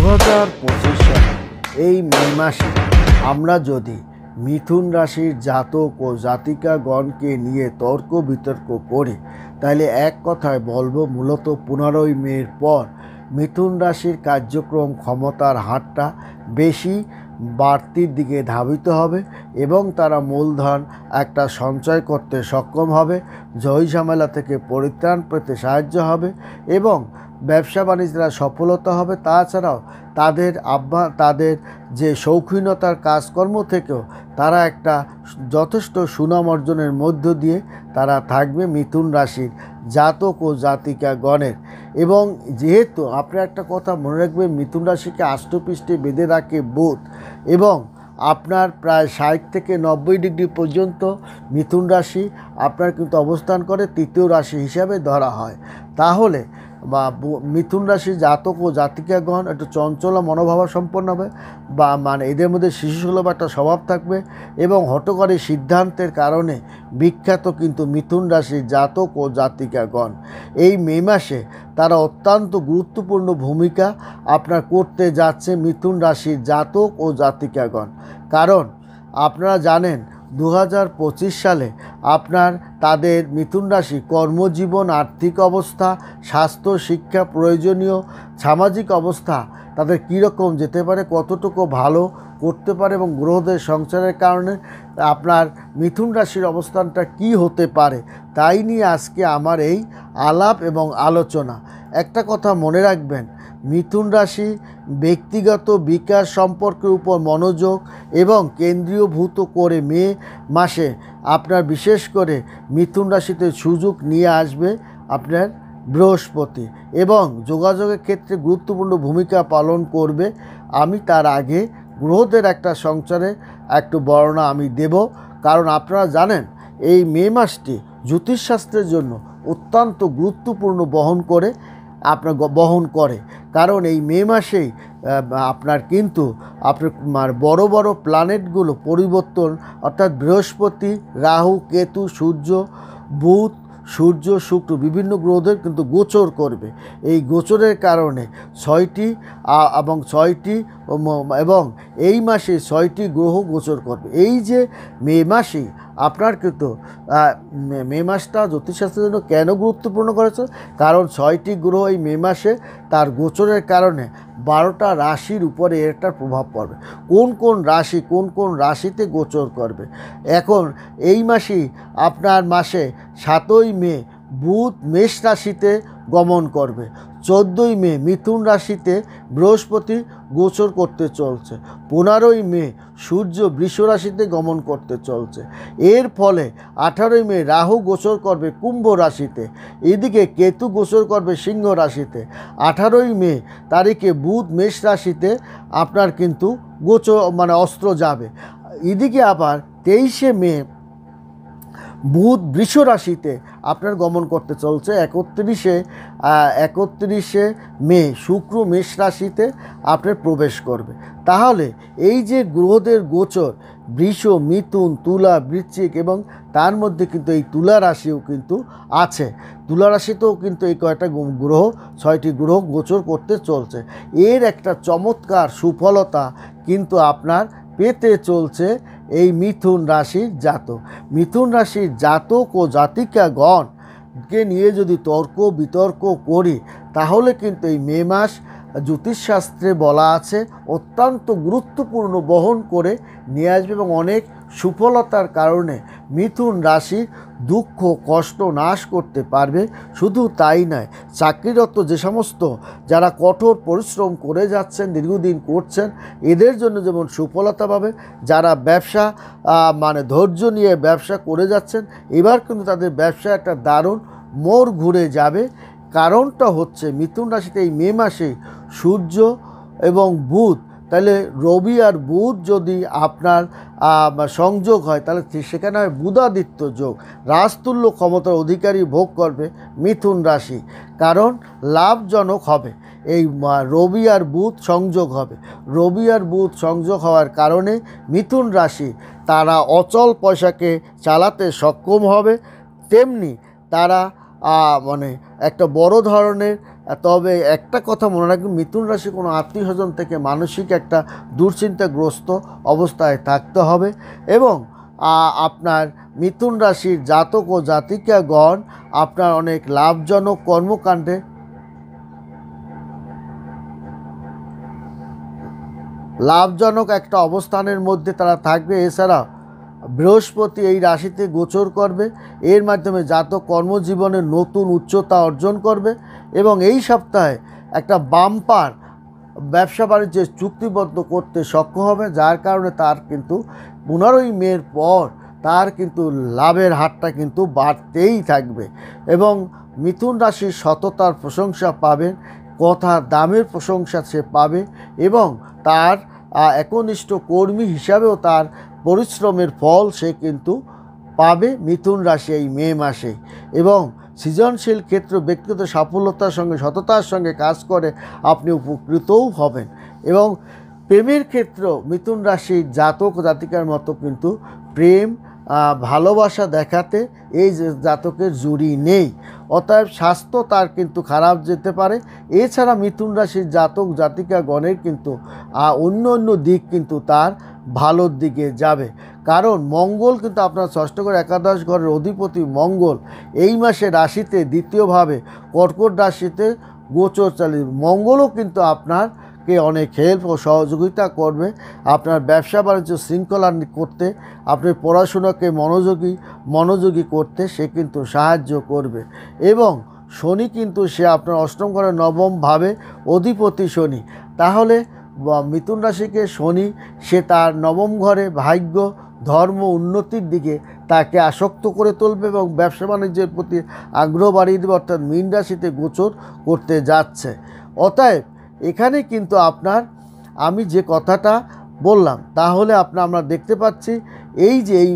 2025 সালে এই মে মাসে আমরা যদি মিথুন রাশির জাতক ও জাতিকাগণকে নিয়ে তর্ক বিতর্ক করি, তাহলে এক কথায় বলবো মূলত 15ই মের পর মিথুন রাশির কার্যক্রম ক্ষমতার হারটা বেশি বাড়তির দিকে ধাবিত হবে এবং তারা মূলধন একটা সঞ্চয় করতে সক্ষম হবে, ঝই ঝামেলা থেকে পরিত্রাণ পেতে সাহায্য হবে এবং ব্যবসা বাণিজ্যরা সফলতা হবে। তাছাড়াও তাদের যে শৌখিনতার কাজকর্ম থেকেও তারা একটা যথেষ্ট সুনাম অর্জনের মধ্য দিয়ে তারা থাকবে মিথুন রাশির জাতক ও জাতিকাগণের। এবং যেহেতু আপনি একটা কথা মনে রাখবেন, মিথুন রাশিকে আষ্টপৃষ্ঠে বেঁধে রাখে বুধ এবং আপনার প্রায় 60 থেকে 90 ডিগ্রি পর্যন্ত মিথুন রাশি আপনার কিন্তু অবস্থান করে তৃতীয় রাশি হিসাবে ধরা হয়। তাহলে মিথুন রাশির জাতক ও জাতিকাগণ একটু চঞ্চল মনোভাবা সম্পন্ন হবে, বা এদের মধ্যে শিশুসুলভ একটা স্বভাব থাকবে এবং হঠকারী সিদ্ধান্তের কারণে বিখ্যাত কিন্তু মিথুন রাশির জাতক ও জাতিকাগণ। এই মে মাসে তারা অত্যন্ত গুরুত্বপূর্ণ ভূমিকা আপনার করতে যাচ্ছে মিথুন রাশির জাতক ও জাতিকাগণ। কারণ আপনারা জানেন 2025 সালে তাদের মিথুন রাশি কর্মজীবন, আর্থিক অবস্থা, স্বাস্থ্য, শিক্ষা, প্রয়োজনীয় সামাজিক অবস্থা তাদের কীরকম যেতে পারে, কতটুকু ভালো করতে পারে এবং গ্রহদের সংসারের কারণে আপনার মিথুন রাশির অবস্থানটা কি হতে পারে, তাই নিয়ে আজকে আমার এই আলাপ এবং আলোচনা। একটা কথা মনে রাখবেন, মিথুন রাশি ব্যক্তিগত বিকাশ সম্পর্কের উপর মনোযোগ এবং কেন্দ্রীভূত করে মে মাসে আপনার বিশেষ করে মিথুন রাশিতে সুযোগ নিয়ে আসবে আপনার বৃহস্পতি এবং যোগাযোগের ক্ষেত্রে গুরুত্বপূর্ণ ভূমিকা পালন করবে। আমি তার আগে গ্রহদের একটা সংসারে একটু বর্ণনা আমি দেব, কারণ আপনারা জানেন এই মে মাসটি জ্যোতিষশাস্ত্রের জন্য অত্যন্ত গুরুত্বপূর্ণ বহন করে। কারণ এই মে মাসেই আপনার বড় বড় প্ল্যানেটগুলো পরিবর্তন, অর্থাৎ বৃহস্পতি, রাহু, কেতু, সূর্য, বুধ, সূর্য, শুক্র বিভিন্ন গ্রহদের কিন্তু গোচর করবে। এই গোচরের কারণে 6টি এবং এই মাসে 6টি গ্রহ গোচর করবে। এই যে মে মাসে আপনার কিন্তু মে মাসটা জ্যোতিষশাস্ত্রের জন্য কেন গুরুত্বপূর্ণ করেছে, কারণ 6টি গ্রহ এই মে মাসে তার গোচরের কারণে 12টা রাশির উপরে একটা প্রভাব পড়বে। কোন কোন রাশিতে গোচর করবে। এখন এই মাসে 7ই মে বুধ মেষ রাশিতে গমন করবে, 14ই মে মিথুন রাশিতে বৃহস্পতি গোচর করতে চলছে, 15ই মে সূর্য বৃষ রাশিতে গমন করতে চলছে। এর ফলে 18ই মে রাহু গোচর করবে কুম্ভ রাশিতে, এদিকে কেতু গোচর করবে সিংহ রাশিতে। 18ই মে তারিখে বুধ মেষ রাশিতে আপনার কিন্তু অস্ত্র যাবে। এদিকে আবার 23শে মে বুধ বৃষ রাশিতে আপনার গমন করতে চলছে। 31শে মে শুক্র মেষ রাশিতে আপনার প্রবেশ করবে। তাহলে এই যে গ্রহদের গোচর বৃষ, মিথুন, তুলা, বৃশ্চিক এবং তার মধ্যে কিন্তু এই তুলা রাশিও কিন্তু আছে। তুলা রাশিতেও কিন্তু এই কয়টা গ্রহ 6টি গ্রহ গোচর করতে চলছে। এর একটা চমৎকার সুফলতা কিন্তু আপনার পেতে চলছে এই মিথুন রাশির জাতক ও জাতিকাগণকে নিয়ে যদি তর্ক বিতর্ক করি, তাহলে কিন্তু এই মে মাস জ্যোতিষশাস্ত্রে বলা আছে অত্যন্ত গুরুত্বপূর্ণ বহন করে নিয়ে আসবে এবং অনেক সুফলতার কারণে মিথুন রাশির দুঃখ কষ্ট নাশ করতে পারবে। শুধু তাই নয়, চাকরিরত যে সমস্ত যারা কঠোর পরিশ্রম করে যাচ্ছেন, দীর্ঘদিন করছেন, এদের জন্য যেমন সুফলতা পাবে। যারা ব্যবসা ধৈর্য নিয়ে ব্যবসা করে যাচ্ছেন, এবার কিন্তু তাদের ব্যবসায় একটা দারুণ মোড় ঘুরে যাবে। কারণটা হচ্ছে মিথুন রাশিতে এই মে মাসে সূর্য এবং বুধ, তাহলে রবি আর বুধ যদি আপনার সংযোগ হয়, তাহলে সেখানে হয় বুধাদিত্য যোগ, রাজতুল্য ক্ষমতার অধিকারী ভোগ করবে মিথুন রাশি। কারণ লাভজনক হবে, এই রবি আর বুধ সংযোগ হবে। রবি আর বুধ সংযোগ হওয়ার কারণে মিথুন রাশি তারা অচল পয়সাকে চালাতে সক্ষম হবে। তেমনি তারা একটা বড় ধরনের তবে একটা কথা মনে রাখবেন, মিথুন রাশি কোনো আত্মীয় স্বজন থেকে মানসিক একটা দুশ্চিন্তাগ্রস্ত অবস্থায় থাকতে হবে। এবং আপনার মিথুন রাশির জাতক ও জাতিকাগণ আপনার অনেক লাভজনক কর্মকাণ্ডে লাভজনক একটা অবস্থানের মধ্যে তারা থাকবে। এছাড়া বৃহস্পতি এই রাশিতে গোচর করবে, এর মাধ্যমে জাতক কর্মজীবনে নতুন উচ্চতা অর্জন করবে এবং এই সপ্তাহে একটা বাম্পার ব্যবসা বাণিজ্যে চুক্তিবদ্ধ করতে সক্ষম হবে, যার কারণে তার কিন্তু 15ই মের পর তার কিন্তু লাভের হারটা কিন্তু বাড়তেই থাকবে। এবং মিথুন রাশির সততার প্রশংসা পাবেন, কথার দামের প্রশংসা সে পাবে এবং তার একনিষ্ঠ কর্মী হিসাবেও তার পরিশ্রমের ফল সে কিন্তু পাবে মিথুন রাশি এই মে মাসে। এবং সৃজনশীল ক্ষেত্র ব্যক্তিগত সাফল্যতার সঙ্গে সততার সঙ্গে কাজ করে আপনি উপকৃতও হবেন। এবং প্রেমের ক্ষেত্র মিথুন রাশির জাতক জাতিকার মতো কিন্তু প্রেম ভালোবাসা দেখাতে এই জাতকের জুড়ি নেই, অতএব স্বাস্থ্য তার কিন্তু খারাপ যেতে পারে। এছাড়া মিথুন রাশির জাতক জাতিকাগণের কিন্তু অন্য অন্য দিক কিন্তু তার ভালোর দিকে যাবে, কারণ মঙ্গল কিন্তু আপনার ষষ্ঠ ঘর একাদশ ঘরের অধিপতি মঙ্গল এই মাসে রাশিতে দ্বিতীয়ভাবে কর্কট রাশিতে গোচর চালিয়ে মঙ্গলও কিন্তু আপনারকে অনেক হেল্প ও সহযোগিতা করবে আপনার ব্যবসা বাণিজ্য শৃঙ্খলা করতে, আপনার পড়াশোনাকে মনোযোগী করতে সে কিন্তু সাহায্য করবে। এবং শনি কিন্তু সে আপনার অষ্টম ঘরে নবমভাবে অধিপতি শনি, তাহলে মিথুন রাশিকে শনি সে তার নবম ঘরে ভাগ্য ধর্ম উন্নতির দিকে তাকে আসক্ত করে তুলবে এবং ব্যবসা বাণিজ্যের প্রতি আগ্রহ বাড়িয়ে দেবে, অর্থাৎ মীন রাশিতে গোচর করতে যাচ্ছে। অতএব এখানে কিন্তু আপনার আমি যে কথাটা বললাম তাহলে আমরা দেখতে পাচ্ছি এই যে এই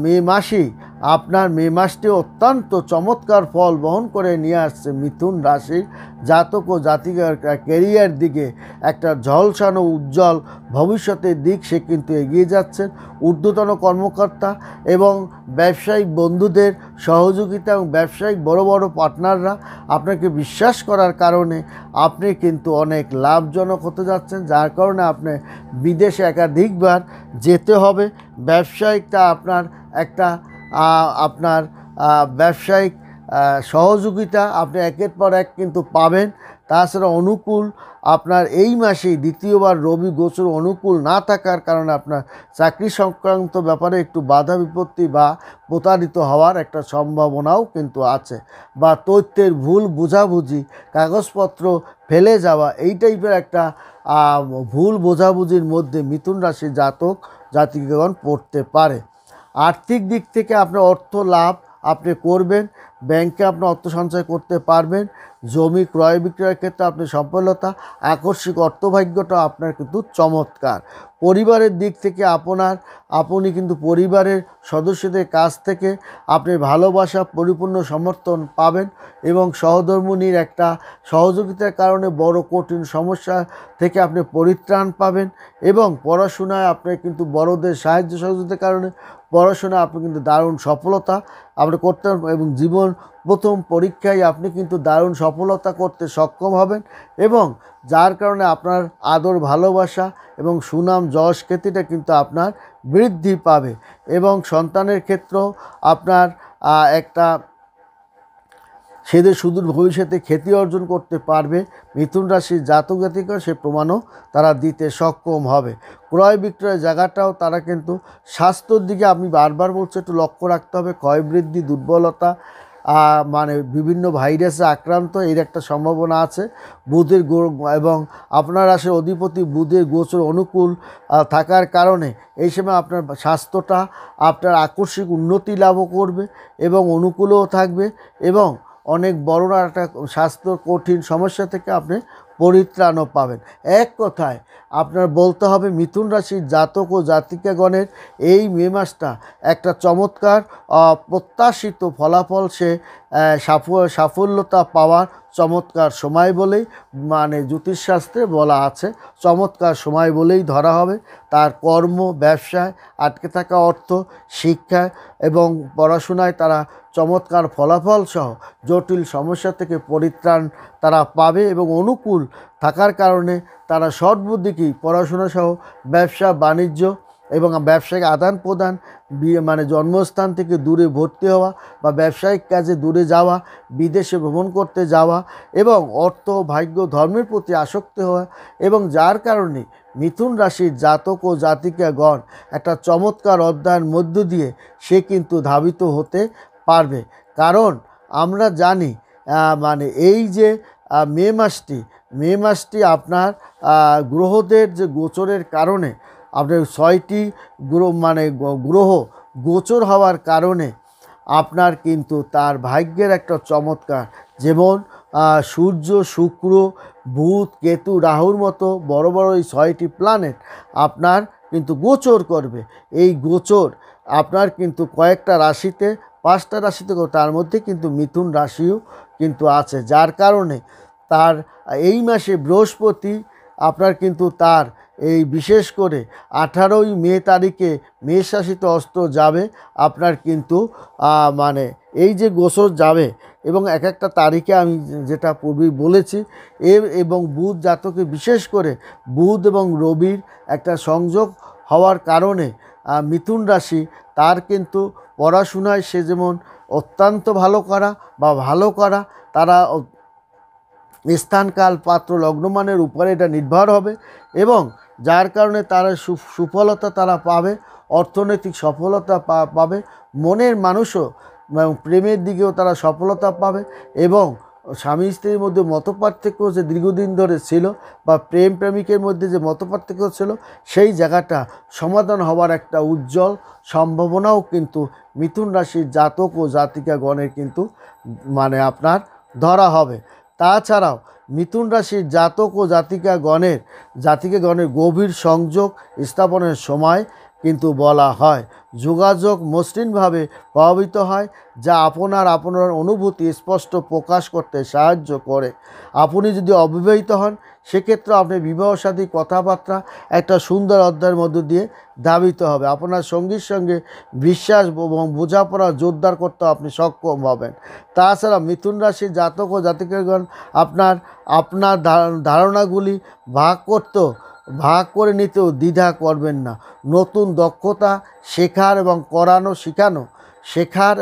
মে মাসেই আপনার মে মাসটি অত্যন্ত চমৎকার ফল বহন করে নিয়ে আসছে মিথুন রাশির জাতক ও জাতিকার ক্যারিয়ার দিকে একটা ঝলসানো উজ্জ্বল ভবিষ্যতের দিক সে কিন্তু এগিয়ে যাচ্ছেন। ঊর্ধ্বতন কর্মকর্তা এবং ব্যবসায়িক বন্ধুদের সহযোগিতা এবং ব্যবসায়িক বড় বড় পার্টনাররা আপনাকে বিশ্বাস করার কারণে আপনি কিন্তু অনেক লাভজনক হতে যাচ্ছেন, যার কারণে আপনি বিদেশে একাধিকবার যেতে হবে। ব্যবসায়িকটা আপনার একটা আপনার ব্যবসায়িক সহযোগিতা আপনি একের পর এক কিন্তু পাবেন। তাছাড়া অনুকূল আপনার এই মাসেই দ্বিতীয়বার রবি গোচর অনুকূল না থাকার কারণে আপনার চাকরি সংক্রান্ত ব্যাপারে একটু বাধা বিপত্তি বা প্রতারিত হওয়ার একটা সম্ভাবনাও কিন্তু আছে, বা তথ্যের ভুল বোঝাবুঝি কাগজপত্র ফেলে যাওয়া এই টাইপের একটা ভুল বোঝাবুঝির মধ্যে মিথুন রাশির জাতক জাতিকাগণ পড়তে পারে। আর্থিক দিক থেকে আপনার অর্থ লাভ আপনি করবেন, ব্যাংকে আপনি অর্থ সঞ্চয় করতে পারবেন, জমি ক্রয় বিক্রয়ের ক্ষেত্রে আপনি সফলতা, আকস্মিক অর্থভাগ্যটা আপনার কিন্তু চমৎকার। পরিবারের দিক থেকে আপনি কিন্তু পরিবারের সদস্যদের কাছ থেকে আপনি ভালোবাসা পরিপূর্ণ সমর্থন পাবেন এবং সহধর্মিণীর একটা সহযোগিতার কারণে বড় কঠিন সমস্যা থেকে আপনি পরিত্রাণ পাবেন। এবং পড়াশোনায় আপনি কিন্তু বড়দের সাহায্য সহযোগিতার কারণে পড়াশোনা আপনি কিন্তু দারুণ সফলতা আপনি করতে পারবেন এবং জীবন প্রথম পরীক্ষায় আপনি কিন্তু দারুণ সফলতা করতে সক্ষম হবেন এবং যার কারণে আপনার আদর ভালোবাসা এবং সুনাম যশ খ্যাতিটা কিন্তু আপনার বৃদ্ধি পাবে। এবং সন্তানের ক্ষেত্রেও আপনার একটা সেদের সুদূর ভবিষ্যতে খ্যাতি অর্জন করতে পারবে মিথুন রাশির জাতক জাতিকা, সে প্রমাণও তারা দিতে সক্ষম হবে। ক্রয় বিক্রয় জায়গাটাও তারা কিন্তু স্বাস্থ্যর দিকে আমি বারবার বলছি একটু লক্ষ্য রাখতে হবে। ক্ষয় বৃদ্ধি, দুর্বলতা, মানে বিভিন্ন ভাইরাসে আক্রান্ত এর একটা সম্ভাবনা আছে। বুধের এবং আপনার রাশির অধিপতি বুধের গোচর অনুকূল থাকার কারণে এই সময় আপনার স্বাস্থ্যটা আপনার আকস্মিক উন্নতি লাভও করবে এবং অনুকূলও থাকবে এবং অনেক বড়রা একটা স্বাস্থ্য কঠিন সমস্যা থেকে আপনি পরিত্রাণও পাবেন। এক কথায় আপনার বলতে হবে মিথুন রাশির জাতক ও জাতিকাগণের এই মে মাসটা একটা চমৎকার প্রত্যাশিত ফলাফল সে সাফল্যতা পাওয়ার চমৎকার সময় বলেই মানে জ্যোতিষশাস্ত্রে বলা আছে, চমৎকার সময় বলেই ধরা হবে। তার কর্ম, ব্যবসায় আটকে থাকা অর্থ, শিক্ষায় এবং পড়াশোনায় তারা চমৎকার ফলাফল সহ জটিল সমস্যা থেকে পরিত্রাণ তারা পাবে এবং অনুকূল থাকার কারণে তারা সর্বদিকেই পড়াশোনা সহ ব্যবসা বাণিজ্য এবং ব্যবসায়িক আদান প্রদান, মানে জন্মস্থান থেকে দূরে ভর্তি হওয়া বা ব্যবসায়িক কাজে দূরে যাওয়া, বিদেশে ভ্রমণ করতে যাওয়া এবং অর্থ, ভাগ্য, ধর্মের প্রতি আসক্তি হওয়া এবং যার কারণে মিথুন রাশির জাতক ও জাতিকাগণ একটা চমৎকার অধ্যায়ের মধ্য দিয়ে সে কিন্তু ধাবিত হতে পারবে। কারণ আমরা জানি মানে এই যে মে মাসটি আপনার গ্রহদের যে গোচরের কারণে আপনার 6টি গ্রহ গোচর হওয়ার কারণে আপনার কিন্তু তার ভাগ্যের একটা চমৎকার, যেমন সূর্য, শুক্র, বুধ, কেতু, রাহুর মতো বড় বড় এই 6টি প্ল্যানেট আপনার কিন্তু গোচর করবে। এই গোচর আপনার কিন্তু কয়েকটা রাশিতে, 5টা রাশিতে, তার মধ্যে কিন্তু মিথুন রাশিও কিন্তু আছে, যার কারণে তার এই মাসে বৃহস্পতি আপনার কিন্তু তার এই বিশেষ করে 18ই মে তারিখে মেষ রাশিতে অস্ত যাবে। আপনার কিন্তু মানে এই যে গোচর যাবে এবং এক একটা তারিখে আমি যেটা পূর্বেই বলেছি এবং বুধ জাতকে বিশেষ করে বুধ এবং রবির একটা সংযোগ হওয়ার কারণে মিথুন রাশি তার কিন্তু পড়াশোনায় সে যেমন অত্যন্ত ভালো করা তারা স্থানকাল পাত্র লগ্নমানের উপরে এটা নির্ভর হবে এবং যার কারণে তারা সুফলতা তারা পাবে, অর্থনৈতিক সফলতা পাবে, মনের মানুষও প্রেমের দিকেও তারা সফলতা পাবে এবং স্বামী স্ত্রীর মধ্যে মতপার্থক্য যে দীর্ঘদিন ধরে ছিল বা প্রেম প্রেমিকের মধ্যে যে মতপার্থক্য ছিল সেই জায়গাটা সমাধান হওয়ার একটা উজ্জ্বল সম্ভাবনাও কিন্তু মিথুন রাশির জাতক ও জাতিকাগণের কিন্তু মানে আপনার ধরা হবে। তাছাড়াও মিথুন রাশির জাতক ও জাতিকাগণের গভীর সংযোগ স্থাপনের সময় কিন্তু বলা হয় যোগাযোগ মসৃণভাবে প্রভাবিত হয়, যা আপনার অনুভূতি স্পষ্ট প্রকাশ করতে সাহায্য করে। আপনি যদি অবিবাহিত হন সেক্ষেত্রে আপনি বিবাহ সাথী কথাবার্তা একটা সুন্দর অধ্যায়ের মধ্য দিয়ে ধাবিত হবে। আপনার সঙ্গীর সঙ্গে বিশ্বাস এবং বোঝাপড়া জোরদার করতে আপনি সক্ষম হবেন। তাছাড়া মিথুন রাশির জাতক ও জাতিকাগণ আপনার ধারণাগুলি ভাগ করে নিতেও দ্বিধা করবেন না। নতুন দক্ষতা শেখার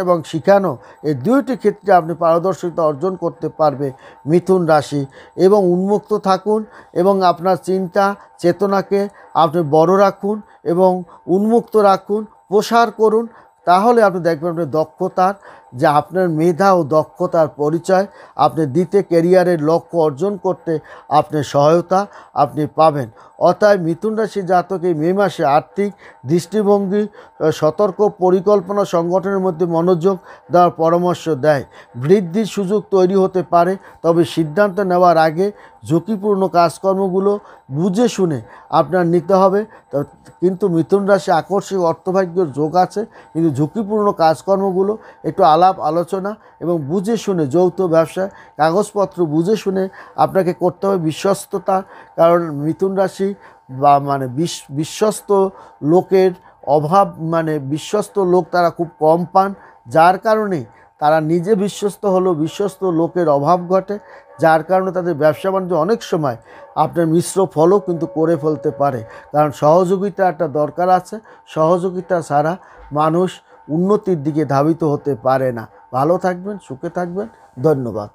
এবং শিখানো এই দুইটি ক্ষেত্রে আপনি পারদর্শিতা অর্জন করতে পারবে মিথুন রাশি। এবং উন্মুক্ত থাকুন এবং আপনার চিন্তা চেতনাকে আপনি বড় রাখুন এবং উন্মুক্ত রাখুন, প্রসার করুন, তাহলে আপনি দেখবেন আপনি দক্ষতার যে আপনার মেধা ও দক্ষতার পরিচয় আপনি দিতে, ক্যারিয়ারের লক্ষ্য অর্জন করতে আপনি সহায়তা আপনি পাবেন। অতএব মিথুন রাশি জাতক এই মে মাসে আর্থিক দৃষ্টিভঙ্গি, সতর্ক পরিকল্পনা, সংগঠনের মধ্যে মনোযোগ দেওয়ার পরামর্শ দেয়। বৃদ্ধির সুযোগ তৈরি হতে পারে, তবে সিদ্ধান্ত নেওয়ার আগে ঝুঁকিপূর্ণ কাজকর্মগুলো বুঝে শুনে আপনার নিতে হবে। কিন্তু মিথুন রাশি আকস্মিক অর্থভাগ্যের যোগ আছে, কিন্তু ঝুঁকিপূর্ণ কাজকর্মগুলো একটু আলাপ আলোচনা এবং বুঝে শুনে, যৌথ ব্যবসায় কাগজপত্র বুঝে শুনে আপনাকে করতে হবে। বিশ্বস্ততা, কারণ মিথুন রাশি বা বিশ্বস্ত লোকের অভাব, বিশ্বস্ত লোক তারা খুব কম পান, যার কারণে তারা নিজে বিশ্বস্ত হলেও বিশ্বস্ত লোকের অভাব ঘটে, যার কারণে তাদের ব্যবসা বাণিজ্য অনেক সময় আপনার মিশ্র ফলও কিন্তু করে ফেলতে পারে। কারণ সহযোগিতা একটা দরকার আছে, সহযোগিতা ছাড়া মানুষ উন্নতির দিকে ধাবিত হতে পারে না। ভালো থাকবেন, সুখে থাকবেন, ধন্যবাদ।